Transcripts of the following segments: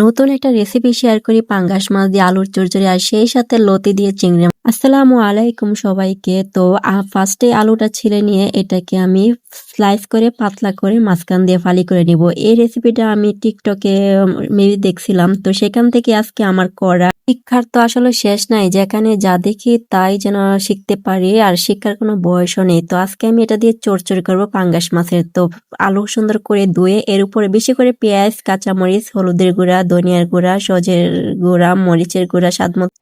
নতুন একটা recipe share করি পাঙ্গাস মাছ দিয়ে আলুর চচ্চড়ি আর সেই সাথে লতি দিয়ে চিংড়ি মাছ। আসসালামু আলাইকুম সবাইকে। তো ফার্স্টে আলুটা ছিলে নিয়ে এটাকে আমি স্লাইস করে পাতলা করে মাঝখান দিয়ে ফালি করে নিব। এই রেসিপিটা আমি টিকটকে মেবি দেখছিলাম, তো সেখান থেকে আজকে আমার করা। শিক্ষার তো আসলে শেষ নাই, যেখানে যা দেখি তাই যেন শিখতে পারি, আর শিক্ষার কোনো বয়সও নেই। তো আজকে আমি এটা দিয়ে চচ্চড়ি করবো পাঙ্গাস মাছের। তো আলু সুন্দর করে ধুয়ে এর উপরে বেশি করে পেঁয়াজ, কাঁচামরিচ, হলুদের গুঁড়া, ধনিয়ার গুঁড়া, সজের গুঁড়া, মরিচের গুঁড়া,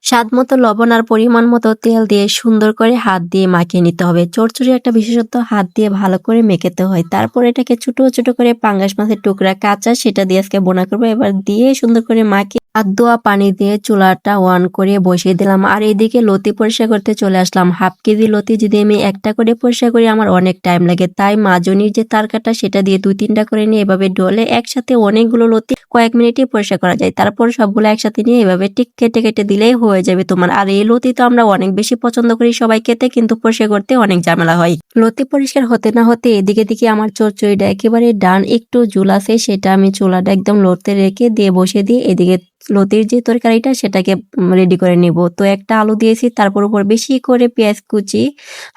স্বাদ মতো লবণ আর পরিমাণ মতো তেল দিয়ে সুন্দর করে হাত দিয়ে মাখিয়ে নিতে হবে। চচ্চড়ি একটা বিশেষত হাত দিয়ে ভালো করে মেখেতে হয়। তারপর এটাকে ছোট ছোট করে পাঙ্গাস মাছের টুকরা কাঁচা সেটা দিয়ে আজকে বোনা করবো। এবার দিয়ে সুন্দর করে মাখিয়ে হাত ধোয়া পানি দিয়ে চুলাটা অন করে বসিয়ে দিলাম। আর এইদিকে লতি পরিষ্কার করতে চলে আসলাম। হাফ কেজি লতি যদি আমি একটা করে পরিষ্কার করি আমার অনেক টাইম লাগে, তাই মাজনির যে তারকাটা সেটা দিয়ে 2-3টা করে নিয়ে এভাবে ডলে একসাথে অনেকগুলো লতি কয়েক মিনিটে পরিষ্কার করা যায়। তারপর সবগুলো একসাথে নিয়ে এভাবে ঠিক কেটে কেটে দিলেই হয়ে যাবে তোমার। আর এই লতি তো আমরা অনেক বেশি পছন্দ করি সবাই খেতে, কিন্তু পরিষ্কার করতে অনেক ঝামেলা হয়। লতি পরিষ্কার হতে না হতে এদিকে দিকে আমার চচ্চড়িটা একেবারে ডান, একটু ঝুল আছে সেটা আমি চুলাটা একদম লড়তে রেখে দিয়ে বসিয়ে দিয়ে এদিকে লতির যে তরকারিটা সেটাকে রেডি করে নিব। তো একটা আলু দিয়েছি, তারপর উপর বেশি করে পেঁয়াজ কুচি,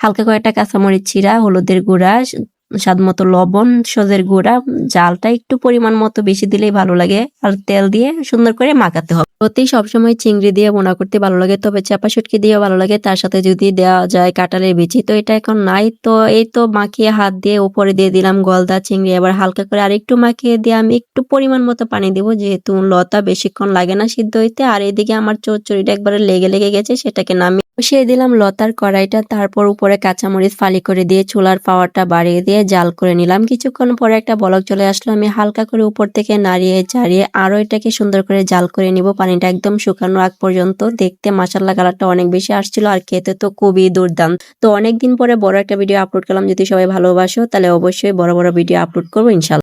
হালকা করে একটা কাঁচামরিচ চিরা, হলুদের গুঁড়া, স্বাদ মতো লবণ, সজের গুঁড়া, জালটা একটু পরিমাণ মতো বেশি দিলেই ভালো লাগে, আর তেল দিয়ে সুন্দর করে মাখাতে হবে। লতি সবসময় চিংড়ি দিয়ে বোনা করতে ভালো লাগে, তবে চাপা শুটকি দিয়েও ভালো লাগে, তার সাথে যদি দেওয়া যায় কাঁঠালের বিচি। তো এটা এখন নাই, তো এই তো মাখিয়ে হাত দিয়ে উপরে দিয়ে দিলাম গলদা চিংড়ি। এবার হালকা করে আরেকটু মাখিয়ে দিয়ে আমি একটু পরিমাণ মতো পানি দিব, যেহেতু লতা বেশিক্ষণ লাগে না সিদ্ধ হইতে। আর এদিকে আমার চচ্চড়িটা একবারে লেগে লেগে গেছে, সেটাকে নামিয়ে বসিয়ে দিলাম লতার কড়াইটা। তারপর উপরে কাঁচামরিচ ফালি করে দিয়ে চুলার পাওয়ারটা বাড়িয়ে দিয়ে জাল করে নিলাম। কিছুক্ষণ পরে একটা বলক চলে আসলো, আমি হালকা করে উপর থেকে নাড়িয়ে চাড়িয়ে আরো এটাকে সুন্দর করে জাল করে নিব, পানিটা একদম শুকানোর আগ পর্যন্ত। দেখতে মাশাআল্লাহ কালারটা অনেক বেশি আসছিল, আর খেতে তো খুবই দুর্দান্ত। তো অনেকদিন পরে বড় একটা ভিডিও আপলোড করলাম। যদি সবাই ভালোবাসো তাহলে অবশ্যই বড় বড় ভিডিও আপলোড করবো ইনশাল্লাহ।